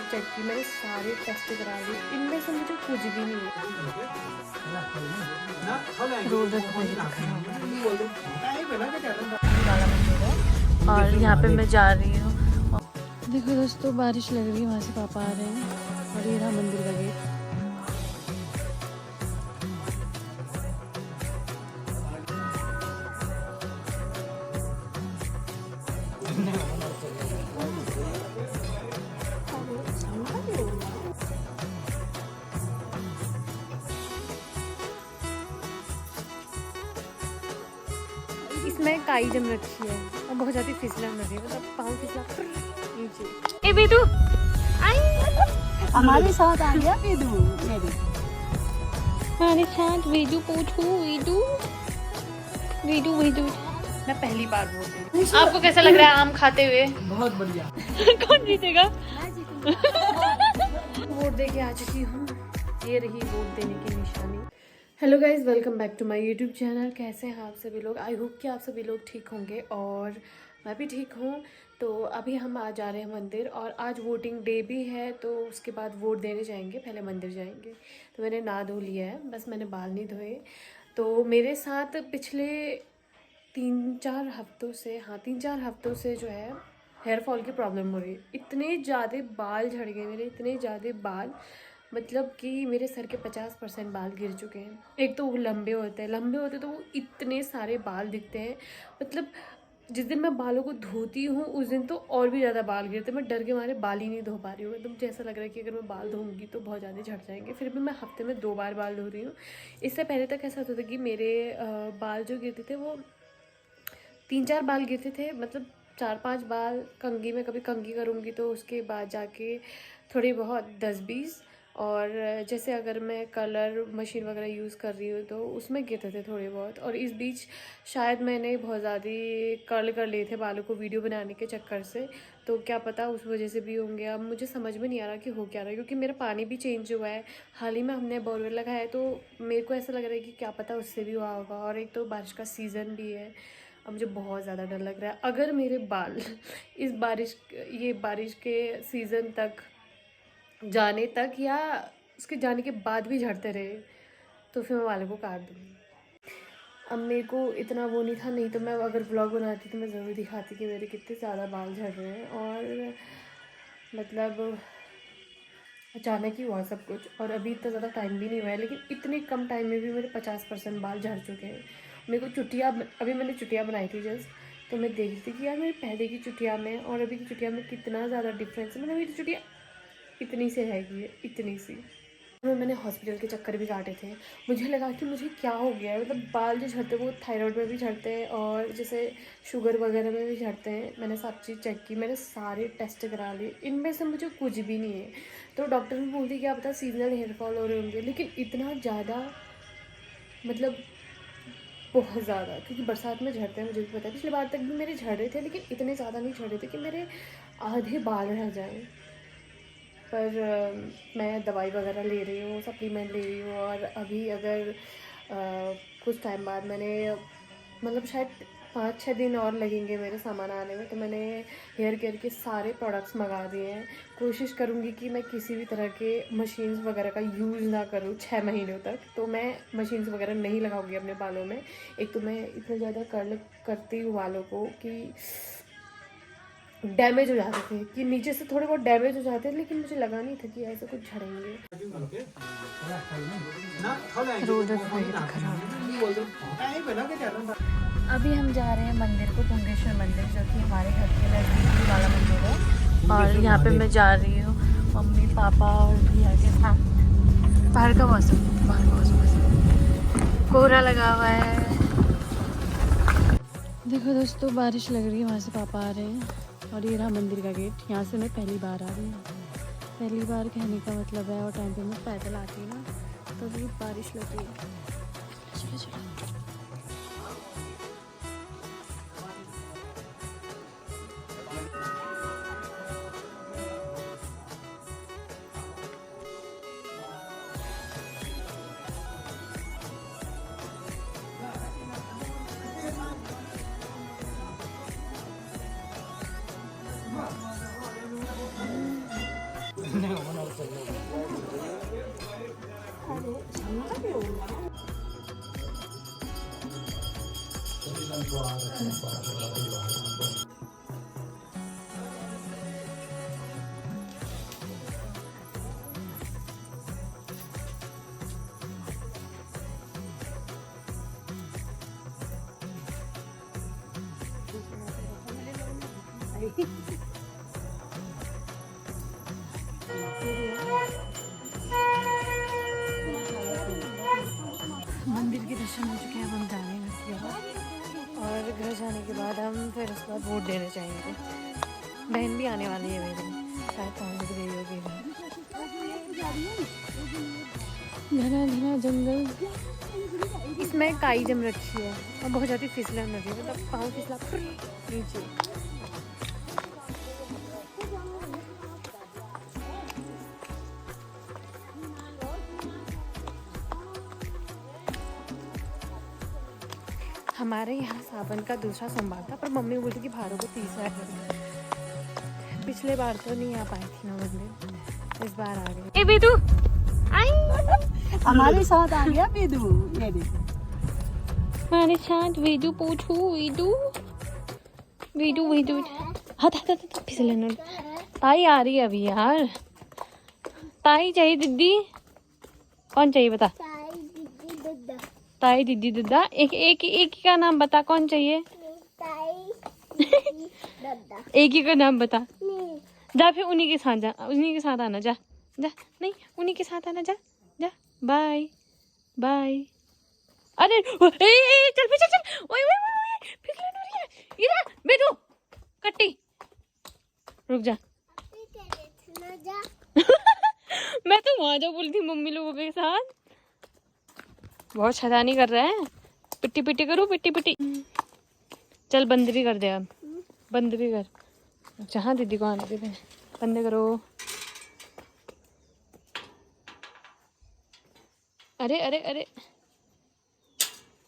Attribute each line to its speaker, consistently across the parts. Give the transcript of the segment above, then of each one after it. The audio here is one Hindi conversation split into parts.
Speaker 1: चेक की, मैंने सारे टेस्ट करा लिए, इनमें से मुझे कुछ भी नहीं है। रोड वाला मंदिर है और यहाँ पे मैं जा रही हूँ। देखो दोस्तों, बारिश लग रही है, वहाँ से पापा आ रहे हैं और ये रहा मंदिर का गेट। इसमें काई जम रखी है और बहुत ज़्यादा फिसलन लगी, मतलब पाँव फिसला नीचे। ए बेदू आई,
Speaker 2: हमारे साथ आ गया वेदू।
Speaker 1: हमारे साथ वेदू पूछू, वेदू वेदू वेदू। मैं पहली बार बोल रही हूँ। आपको कैसा लग रहा है आम खाते हुए?
Speaker 2: बहुत बढ़िया।
Speaker 1: कौन जीतेगा? वोट दे के आ चुकी हूँ, ये रही वोट देने की निशानी। Hello guys, welcome back to my YouTube channel. कैसे हैं आप सभी लोग? आई होप कि आप सभी लोग ठीक होंगे और मैं भी ठीक हूँ। तो अभी हम आ जा रहे हैं मंदिर और आज वोटिंग डे भी है, तो उसके बाद वोट देने जाएंगे, पहले मंदिर जाएंगे। तो मैंने नहा धो लिया है, बस मैंने बाल नहीं धोए। तो मेरे साथ पिछले 3-4 हफ्तों से जो है हेयर फॉल की प्रॉब्लम हो रही है। इतने ज़्यादा बाल झड़ गए मेरे, इतने ज़्यादा बाल, मतलब कि मेरे सर के 50% बाल गिर चुके हैं। एक तो वो लंबे होते तो वो इतने सारे बाल दिखते हैं। मतलब जिस दिन मैं बालों को धोती हूँ उस दिन तो और भी ज़्यादा बाल गिरते हैं। मैं डर के मारे बाल ही नहीं धो पा रही हूँ। एकदम जैसा लग रहा है कि अगर मैं बाल धोऊंगी तो बहुत ज़्यादा झड़ जाएंगे। फिर भी मैं हफ्ते में 2 बार बाल धो रही हूँ। इससे पहले तक ऐसा होता था कि मेरे बाल जो गिरते थे वो 3-4 बाल गिरते थे, मतलब 4-5 बाल कंघी में, कभी कंघी करूँगी तो उसके बाद जाके थोड़ी बहुत 10-20। और जैसे अगर मैं कलर मशीन वगैरह यूज़ कर रही हूँ तो उसमें गिरते थे थोड़े बहुत। और इस बीच शायद मैंने बहुत ज़्यादा कर्ल कर लिए थे बालों को वीडियो बनाने के चक्कर से, तो क्या पता उस वजह से भी होंगे। अब मुझे समझ में नहीं आ रहा कि हो क्या रहा है, क्योंकि मेरा पानी भी चेंज हुआ है। हाल ही में हमने बोरवेल लगाया है, तो मेरे को ऐसा लग रहा है कि क्या पता उससे भी हुआ होगा। और एक तो बारिश का सीज़न भी है। अब मुझे बहुत ज़्यादा डर लग रहा है, अगर मेरे बाल ये बारिश के सीज़न तक जाने तक या उसके जाने के बाद भी झड़ते रहे तो फिर मैं बालों को काट दूँगी। अब मेरे को इतना वो नहीं था, नहीं तो मैं अगर व्लॉग बनाती तो मैं ज़रूर दिखाती कि मेरे कितने ज़्यादा बाल झड़ रहे हैं। और मतलब अचानक ही हुआ सब कुछ, और अभी इतना ज़्यादा टाइम भी नहीं हुआ है, लेकिन इतने कम टाइम में भी मेरे 50% बाल झड़ चुके हैं। मेरे को चुटिया, अभी मैंने चुटिया बनाई थी जस्ट, तो मैं देख रही थी कि यार मेरी पहले की चुटिया में और अभी की चुटिया में कितना ज़्यादा डिफरेंस है। मतलब मेरी चुटिया इतनी सी रहेगी, इतनी सी। मैंने हॉस्पिटल के चक्कर भी काटे थे। मुझे लगा कि मुझे क्या हो गया है, मतलब बाल जो झड़ते हैं वो थायराइड में भी झड़ते हैं और जैसे शुगर वगैरह में भी झड़ते हैं। मैंने सब चीज़ चेक की, मैंने सारे टेस्ट करा लिए, इनमें से मुझे कुछ भी नहीं है। तो डॉक्टर भी बोलती क्या पता सीजनल हेयर फॉल हो रहे होंगे, लेकिन इतना ज़्यादा, मतलब बहुत ज़्यादा, क्योंकि बरसात में झड़ते हैं मुझे भी पता है। पिछली बार तक भी मेरे झड़ रहे थे, लेकिन इतने ज़्यादा नहीं झड़ रहे थे कि मेरे आधे बाल रह जाएँ। पर मैं दवाई वगैरह ले रही हूँ, सप्लीमेंट ले रही हूँ। और अभी अगर कुछ टाइम बाद मैंने, मतलब शायद 5-6 दिन और लगेंगे मेरे सामान आने में, तो मैंने हेयर केयर के सारे प्रोडक्ट्स मंगा दिए हैं। कोशिश करूँगी कि मैं किसी भी तरह के मशीन्स वगैरह का यूज़ ना करूँ 6 महीनों तक। तो मैं मशीन्स वगैरह नहीं लगाऊँगी अपने बालों में। एक तो मैं इतना ज़्यादा कर्ल करती हूँ बालों को कि डैमेज हो जाते थे, कि नीचे से थोड़े बहुत डैमेज हो जाते थे, लेकिन मुझे लगा नहीं था कि ऐसे कुछ झड़ेंगे। रोड अभी हम जा रहे हैं मंदिर को, पुंगेश्वर मंदिर, जो कि हमारे घर के नज़दीकी वाला मंदिर है। और यहाँ पे मैं जा रही हूँ मम्मी पापा और भैया के साथ। बाहर का मौसम कोहरा लगा हुआ है। देखो दोस्तों, बारिश लग रही है, वहाँ से पापा आ रहे हैं और ये रहा मंदिर का गेट। यहाँ से मैं पहली बार आ रही हूँ। पहली बार कहने का मतलब है, और टाइम पे मैं पैदल आती हूँ ना, तो भी बारिश लगी है। चलो चलो। मंदिर के दर्शन हो चुके हैं, अब हम जा रहे हैं इसके बाद, और घर जाने के बाद हम फिर उसके बाद वोट देने जाएंगे। बहन भी आने वाली है मेरी, शायद पहुँच गई होगी। घना घना जंगल, इसमें काई जम रखी है और बहुत ज़्यादा फिसलन लगी है, मतलब पाँव फिसला नीचे। हमारे यहाँ सावन का दूसरा सोमवार था, पर मम्मी बोलती कि भारों को तीसरा है। पिछले बार तो नहीं आ पाई थी ना मंदिर, इस बार आ गई। ए बेदू आई,
Speaker 2: हमारे साथ आ गया वेदू। ये देखो
Speaker 1: हमारे साथ वेदू पूछू, वेदू वेदू वेदू, हाथ हाथ हाथ फिसलन। ताई आ रही है अभी यार, ताई चाहिए दीदी, कौन चाहिए बता? ताई दीदी दद्दा, एक एक एक ही का नाम बता, कौन चाहिए? एक ही का नाम बता। जा फिर उन्हीं के साथ जा, उन्हीं के साथ आना, जा जा, नहीं उन्हीं के साथ आना, जा जा, बाय बाय। अरे चल फिर चल, ओए ओए ओए फिसलन हो रही है, इधर बेटू कट्टी, रुक जा। मैं तो वहां जा बोली थी मम्मी लोगों के साथ, बहुत शैतानी कर रहा है। पिट्टी पिट्टी करूँ, पिट्टी पिट्टी, चल बंद भी कर दे अब, बंद भी कर, जहाँ दीदी को आने दे, बंद करो। अरे अरे अरे,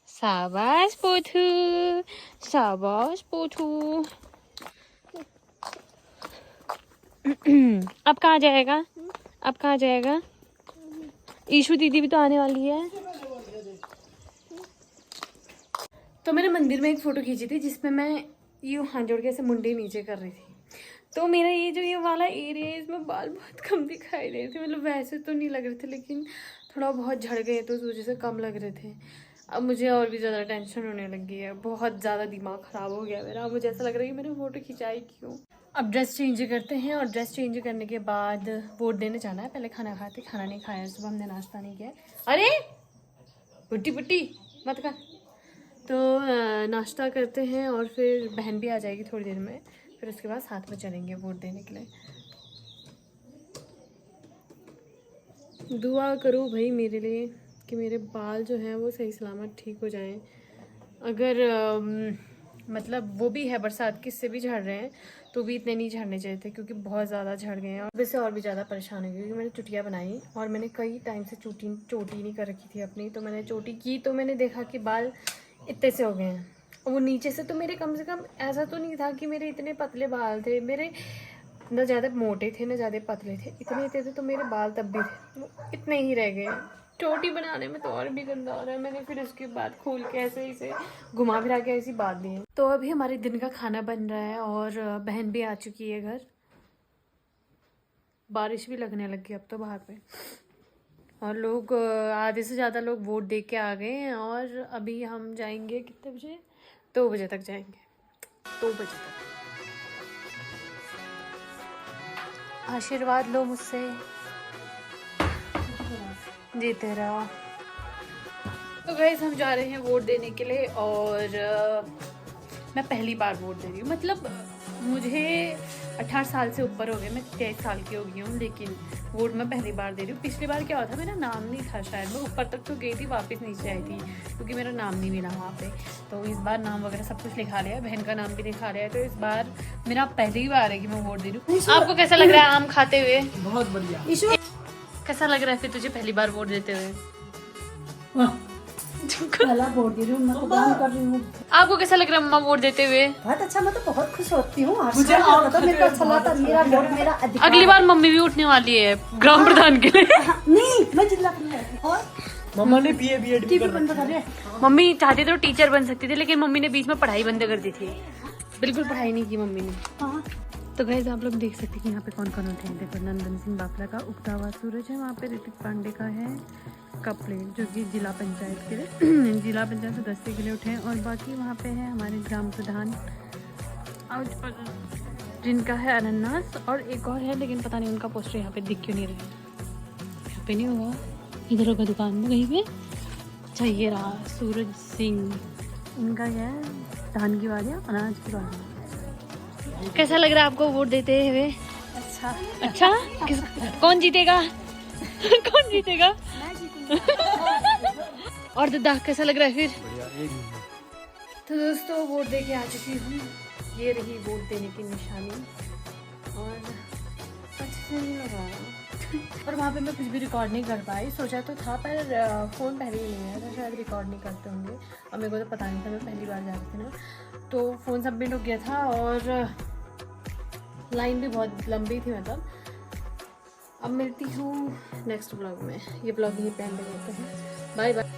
Speaker 1: शाबाश पोथू, शाबाश पोथू। अब कहाँ जाएगा, अब कहाँ जाएगा? ईशु दीदी भी तो आने वाली है। तो मैंने मंदिर में एक फ़ोटो खींची थी जिसमें मैं यूँ हाथ जोड़ के ऐसे मुंडी नीचे कर रही थी। तो मेरा ये जो ये वाला एरिया है, इसमें बाल बहुत कम दिखाई दे रहे थे, मतलब वैसे तो नहीं लग रहे थे, लेकिन थोड़ा बहुत झड़ गए तो उस वजह से कम लग रहे थे। अब मुझे और भी ज़्यादा टेंशन होने लगी है, बहुत ज़्यादा दिमाग ख़राब हो गया मेरा। अब मुझे ऐसा लग रहा है कि मैंने फ़ोटो खिंचाई क्यों। अब ड्रेस चेंज करते हैं, और ड्रेस चेंज करने के बाद वोट देने जाना है। पहले खाना खाते, खाना नहीं खाया सुबह, हमने नाश्ता नहीं किया। अरे पुट्टी पुट्टी मत कर। तो नाश्ता करते हैं और फिर बहन भी आ जाएगी थोड़ी देर में, फिर उसके बाद साथ में चलेंगे वोट देने के लिए। दुआ करो भाई मेरे लिए कि मेरे बाल जो हैं वो सही सलामत ठीक हो जाएं। अगर मतलब वो भी है बरसात की, इससे भी झड़ रहे हैं, तो भी इतने नहीं झड़ने चाहिए थे, क्योंकि बहुत ज़्यादा झड़ गए हैं। और वैसे और भी ज़्यादा परेशान हो गई, क्योंकि मैंने चुटिया बनाई और मैंने कई टाइम से चोटी नहीं कर रखी थी अपनी। तो मैंने चोटी की तो मैंने देखा कि बाल इतने से हो गए हैं, और वो नीचे से तो मेरे कम से कम ऐसा तो नहीं था कि मेरे इतने पतले बाल थे, मेरे न ज़्यादा मोटे थे न ज़्यादा पतले थे, इतने थे तो मेरे बाल तब भी थे, वो इतने ही रह गए। चोटी बनाने में तो और भी गंदा हो रहा है। मैंने फिर उसके बाद खोल के ऐसे इसे घुमा फिरा के ऐसी बांध दी है। तो अभी हमारे दिन का खाना बन रहा है, और बहन भी आ चुकी है घर। बारिश भी लगने लगी अब तो बाहर पे, और लोग आधे से ज़्यादा लोग वोट दे के आ गए हैं। और अभी हम जाएंगे कितने बजे? 2 बजे तक जाएंगे, 2 बजे तक। आशीर्वाद लो मुझसे, जीते रहो। तो गाइस हम जा रहे हैं वोट देने के लिए, और मैं पहली बार वोट दे रही हूँ। मतलब मुझे 18 साल से ऊपर हो गए, मैं 23 साल की हो गई हूँ, लेकिन वोट मैं पहली बार दे रही हूँ। पिछली बार क्या हुआ था, मेरा नाम नहीं था शायद, मैं ऊपर तक तो गई थी, वापस नीचे आई थी क्योंकि मेरा नाम नहीं मिला वहाँ पे। तो इस बार नाम वगैरह सब कुछ लिखा लिया है, बहन का नाम भी लिखा लिया है। तो इस बार मेरा पहली बार है कि मैं वोट दे रही हूँ। आपको कैसा लग रहा है आम खाते हुए?
Speaker 2: बहुत बढ़िया।
Speaker 1: कैसा लग रहा है फिर तुझे पहली बार वोट देते हुए?
Speaker 2: पहला वोट दे रही हूँ, मैं तो काम कर रही हूँ।
Speaker 1: आपको कैसा लग रहा है मम्मा वोट देते हुए?
Speaker 2: बहुत अच्छा, मैं तो बहुत खुश होती हूँ। तो मेरे को अच्छा लगता है, मेरा वोट मेरा अधिकार।
Speaker 1: अगली बार मम्मी भी उठने वाली है ग्राम प्रधान के लिए।
Speaker 2: नहीं, मैं जिला प्रधान। और
Speaker 3: मम्मा ने बीएड भी कर
Speaker 2: बंद कर रहे।
Speaker 1: मम्मी चाहती तो टीचर बन सकती थी, लेकिन मम्मी ने बीच में पढ़ाई बंद कर दी थी। बिल्कुल पढ़ाई नहीं की मम्मी ने।
Speaker 2: हाँ,
Speaker 1: तो गाइस आप लोग देख सकते हैं कि यहाँ पे कौन कौन उठे हैं। देखो नंदन सिंह बाफला का उगता हुआ सूरज है, वहाँ पे ऋतिक पांडे का है कप प्लेट, जो कि जिला पंचायत के लिए जिला पंचायत सदस्य के लिए उठे हैं। और बाकी वहाँ पे है हमारे ग्राम प्रधान जिनका है अनन्नास, और एक और है लेकिन पता नहीं उनका पोस्टर यहाँ पे दिख क्यों नहीं रहा है। यहाँ पे नहीं होगा, इधर होगा दुकान में कहीं पे। अच्छा ये रहा सूरज सिंह, इनका क्या है धान की बात है, अनाज की बात है। कैसा लग रहा है आपको वोट देते हुए?
Speaker 2: अच्छा।
Speaker 1: अच्छा कौन जीतेगा? कौन जीतेगा? और दादा कैसा लग रहा है फिर? तो दोस्तों वोट दे के आ चुकी हूँ, ये रही वोट देने की निशानी, और अच्छा नहीं लगा। और वहाँ पे मैं कुछ भी रिकॉर्ड नहीं कर पाई। सोचा तो था पर फ़ोन पहले ही नहीं आया था, शायद रिकॉर्ड नहीं करते होंगे, और मेरे को तो पता नहीं था, मैं पहली बार जा रही थी ना, तो फ़ोन सबमिट हो गया था और लाइन भी बहुत लंबी थी मतलब। अब मिलती हूँ नेक्स्ट ब्लॉग में। ये ब्लॉग यहीं पे एंड करते हैं। Bye bye.